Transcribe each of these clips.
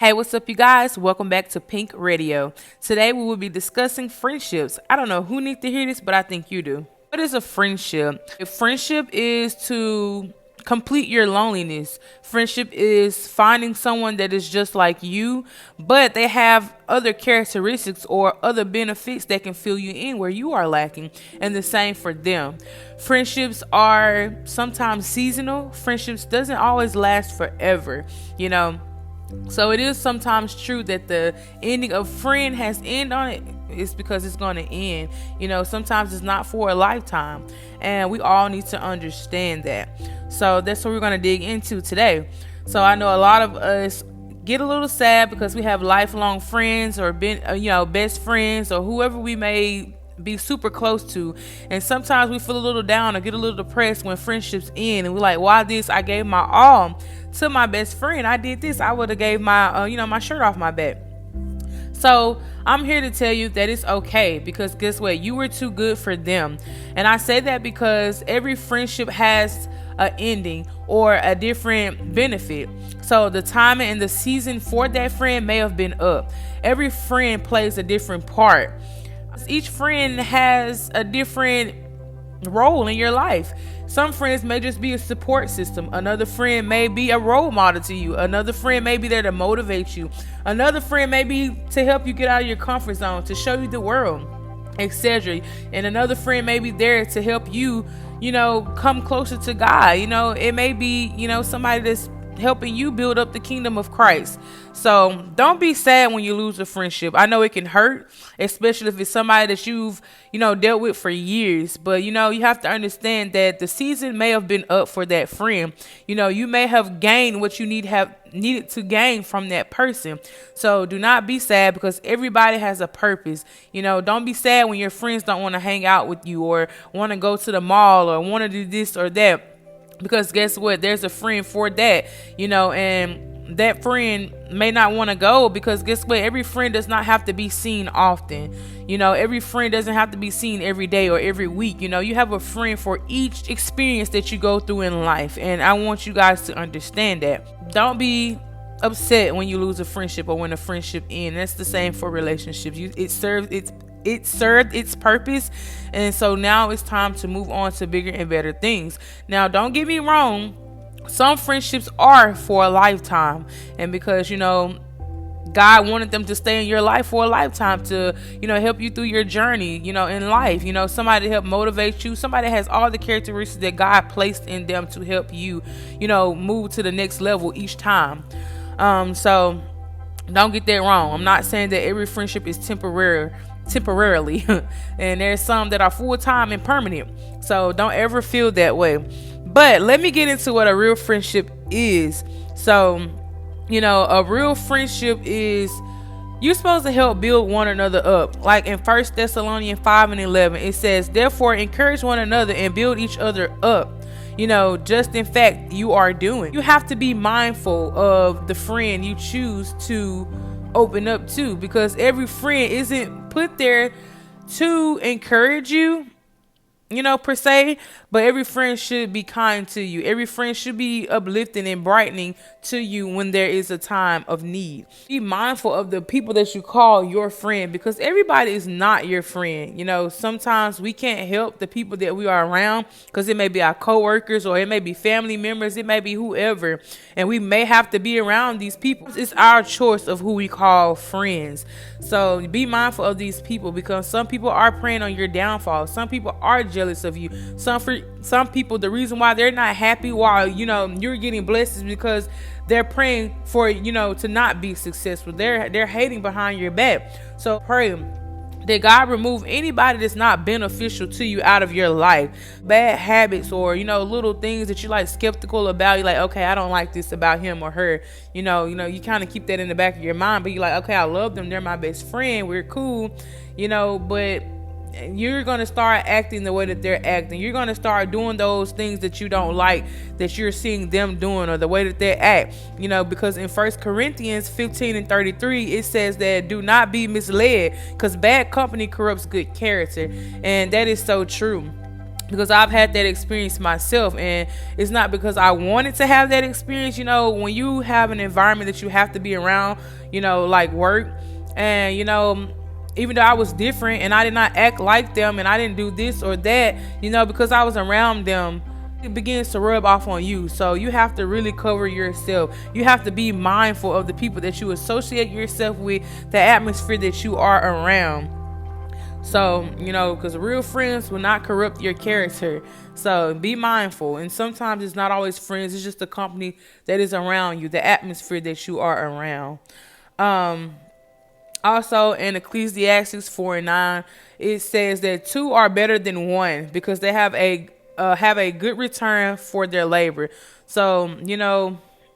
Hey, what's up, you guys? Welcome back to Pink Radio. Today we will be discussing friendships. I don't know who needs to hear this, but I think you do. What is a friendship? A friendship is to complete your loneliness. Friendship is finding someone that is just like you, but they have other characteristics or other benefits that can fill you in where you are lacking, and the same for them. Friendships are sometimes seasonal. Friendships doesn't always last forever, you know. So it is sometimes true that the ending of friend has end on it. It's because it's going to end. Sometimes it's not for a lifetime. And we all need to understand that. So that's what we're going to dig into today. So I know a lot of us get a little sad because we have lifelong friends or best friends or whoever we may be super close to, and sometimes we feel a little down or get a little depressed when friendships end, and we're like, why this? I gave my all to my best friend. I did this. I would have gave my my shirt off my back. So I'm here to tell you that it's okay, because guess what? You were too good for them. And I say that because every friendship has an ending or a different benefit. So the timing and the season for that friend may have been up. Every friend plays a different part. Each friend has a different role in your life. Some friends may just be a support system. Another friend may be a role model to you. Another friend may be there to motivate you. Another friend may be to help you get out of your comfort zone, to show you the world, etc. And another friend may be there to help you, come closer to God. It may be, somebody that's helping you build up the kingdom of Christ. So don't be sad when you lose a friendship. I know it can hurt, especially if it's somebody that you've, dealt with for years. But, you have to understand that the season may have been up for that friend. You may have gained what you needed to gain from that person. So do not be sad, because everybody has a purpose. Don't be sad when your friends don't want to hang out with you or want to go to the mall or want to do this or that. Because guess what? There's a friend for that, and that friend may not want to go, because guess what? Every friend does not have to be seen often. Every friend doesn't have to be seen every day or every week. You have a friend for each experience that you go through in life. And I want you guys to understand that. Don't be upset when you lose a friendship or when a friendship ends. That's the same for relationships. It served its purpose, and so now it's time to move on to bigger and better things. Now, don't get me wrong, some friendships are for a lifetime, and because God wanted them to stay in your life for a lifetime to help you through your journey in life. Somebody to help motivate you, somebody that has all the characteristics that God placed in them to help you move to the next level each time. So don't get that wrong. I'm not saying that every friendship is temporarily and there's some that are full-time and permanent. So don't ever feel that way. But let me get into what a real friendship is. So a real friendship is, you're supposed to help build one another up. Like in 1 Thessalonians 5:11, it says, therefore encourage one another and build each other up, just in fact you are doing. You have to be mindful of the friend you choose to open up to, because every friend isn't put there to encourage you, per se, but every friend should be kind to you. Every friend should be uplifting and brightening to you when there is a time of need. Be mindful of the people that you call your friend, because everybody is not your friend. Sometimes we can't help the people that we are around, because it may be our coworkers or it may be family members, it may be whoever, and we may have to be around these people. It's our choice of who we call friends. So be mindful of these people, because some people are preying on your downfall. Some people are jealous of you. Some people, the reason why they're not happy while you're getting blessed is because they're praying for to not be successful. They're hating behind your back. So pray that God remove anybody that's not beneficial to you out of your life. Bad habits or little things that you're like skeptical about. You're like, okay, I don't like this about him or her. You kind of keep that in the back of your mind, but you're like, okay, I love them, they're my best friend, we're cool, but you're going to start acting the way that they're acting. You're going to start doing those things that you don't like, that you're seeing them doing, or the way that they act, because in 1 Corinthians 15:33, it says that do not be misled, because bad company corrupts good character. And that is so true. because I've had that experience myself, and it's not because I wanted to have that experience. When you have an environment that you have to be around, like work, and even though I was different and I did not act like them and I didn't do this or that, because I was around them, it begins to rub off on you. So you have to really cover yourself. You have to be mindful of the people that you associate yourself with, the atmosphere that you are around. So, because real friends will not corrupt your character. So be mindful. And sometimes it's not always friends, it's just the company that is around you, the atmosphere that you are around. Also in Ecclesiastes 4:9, it says that two are better than one because they have a good return for their labor. So,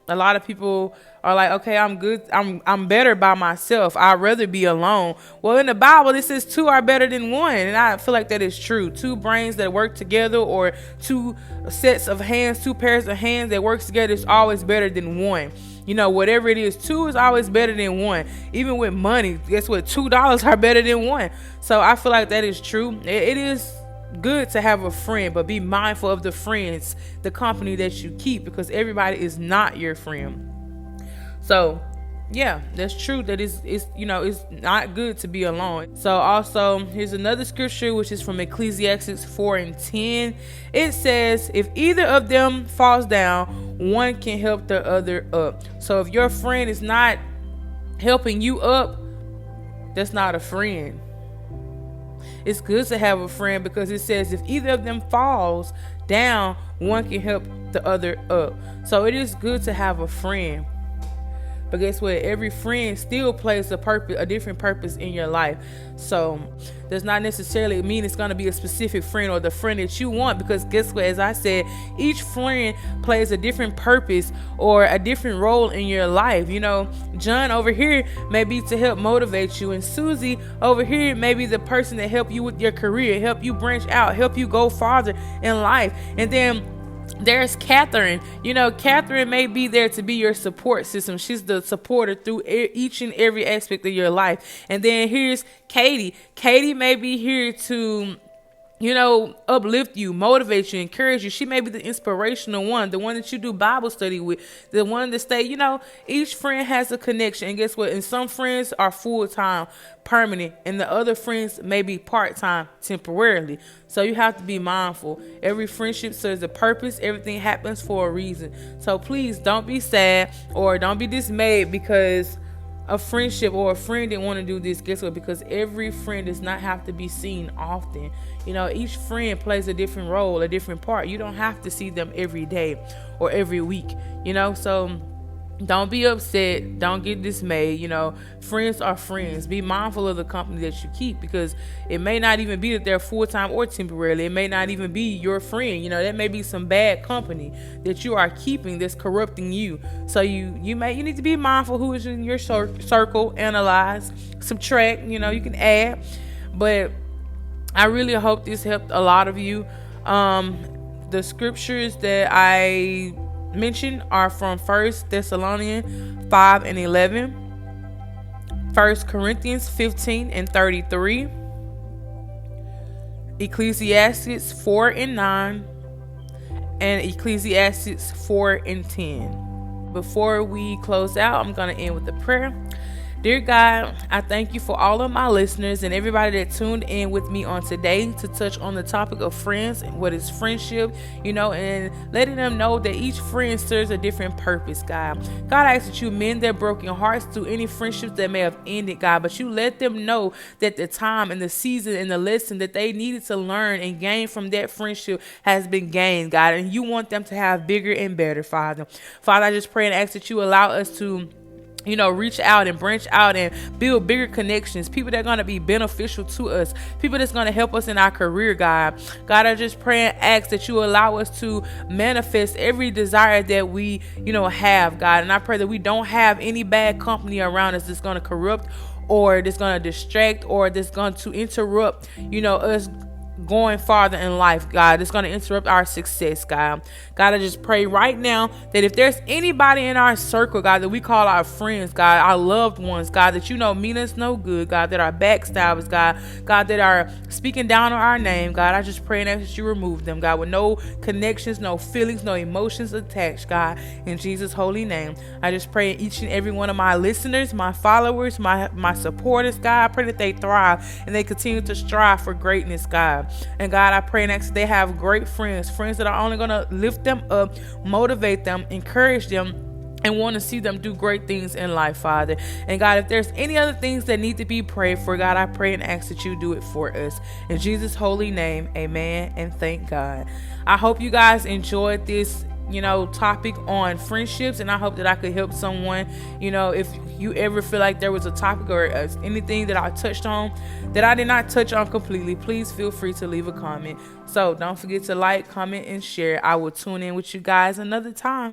a lot of people are like, okay, I'm good. I'm better by myself. I'd rather be alone. Well, in the Bible, it says two are better than one. And I feel like that is true. Two brains that work together, or two sets of hands, two pairs of hands that works together is always better than one. Whatever it is, two is always better than one. Even with money, guess what? $2 are better than one. So I feel like that is true. It is good to have a friend, but be mindful of the friends, the company that you keep, because everybody is not your friend. So yeah, that's true. That it's not good to be alone. So also, here's another scripture, which is from Ecclesiastes 4:10. It says, if either of them falls down, one can help the other up. So if your friend is not helping you up, that's not a friend. It's good to have a friend because it says if either of them falls down, one can help the other up. So it is good to have a friend. But guess what? Every friend still plays a different purpose in your life. So does not necessarily mean it's going to be a specific friend or the friend that you want, because guess what? As I said, each friend plays a different purpose or a different role in your life. John over here may be to help motivate you, and Susie over here may be the person that help you with your career, help you branch out, help you go farther in life. And then there's Catherine. Catherine may be there to be your support system. She's the supporter through each and every aspect of your life. And then here's Katie. Katie may be here to uplift you, motivate you, encourage you. She may be the inspirational one, the one that you do Bible study with, the one that stay, each friend has a connection. And guess what? And some friends are full-time, permanent, and the other friends may be part-time, temporarily. So you have to be mindful. Every friendship serves a purpose. Everything happens for a reason. So please don't be sad or don't be dismayed because a friendship or a friend didn't want to do this. Guess what? Because every friend does not have to be seen often. Each friend plays a different role, a different part. You don't have to see them every day or every week, so don't be upset. Don't get dismayed. Friends are friends. Be mindful of the company that you keep, because it may not even be that they're full-time or temporarily. It may not even be your friend. That may be some bad company that you are keeping that's corrupting you. So you need to be mindful who is in your circle, analyze, subtract, you can add. But I really hope this helped a lot of you. The scriptures that I mentioned are from 1 Thessalonians 5:11, 1 Corinthians 15:33, Ecclesiastes 4:9, and Ecclesiastes 4:10. Before we close out, I'm going to end with a prayer. Dear God, I thank you for all of my listeners and everybody that tuned in with me on today to touch on the topic of friends and what is friendship, and letting them know that each friend serves a different purpose, God. God, I ask that you mend their broken hearts through any friendships that may have ended, God, but you let them know that the time and the season and the lesson that they needed to learn and gain from that friendship has been gained, God, and you want them to have bigger and better, Father. Father, I just pray and ask that you allow us to reach out and branch out and build bigger connections, people that are going to be beneficial to us, people that's going to help us in our career, God. God, I just pray and ask that you allow us to manifest every desire that we, have, God. And I pray that we don't have any bad company around us that's going to corrupt or that's going to distract or that's going to interrupt, us going farther in life, God. It's going to interrupt our success, God. God, I just pray right now that if there's anybody in our circle, God, that we call our friends, God, our loved ones, God, that mean us no good, God, that are backstabbers, God, that are speaking down on our name, God, I just pray and ask that you remove them, God, with no connections, no feelings, no emotions attached, God, in Jesus' holy name. I just pray each and every one of my listeners, my followers, my supporters, God, I pray that they thrive and they continue to strive for greatness, God. And God, I pray next they have great friends that are only going to lift them up, motivate them, encourage them, and want to see them do great things in life, Father. And God, if there's any other things that need to be prayed for, God, I pray and ask that you do it for us. In Jesus' holy name, amen, and thank God. I hope you guys enjoyed this topic on friendships, and I hope that I could help someone. If you ever feel like there was a topic or anything that I touched on that I did not touch on completely, please feel free to leave a comment. So don't forget to like, comment, and share. I will tune in with you guys another time.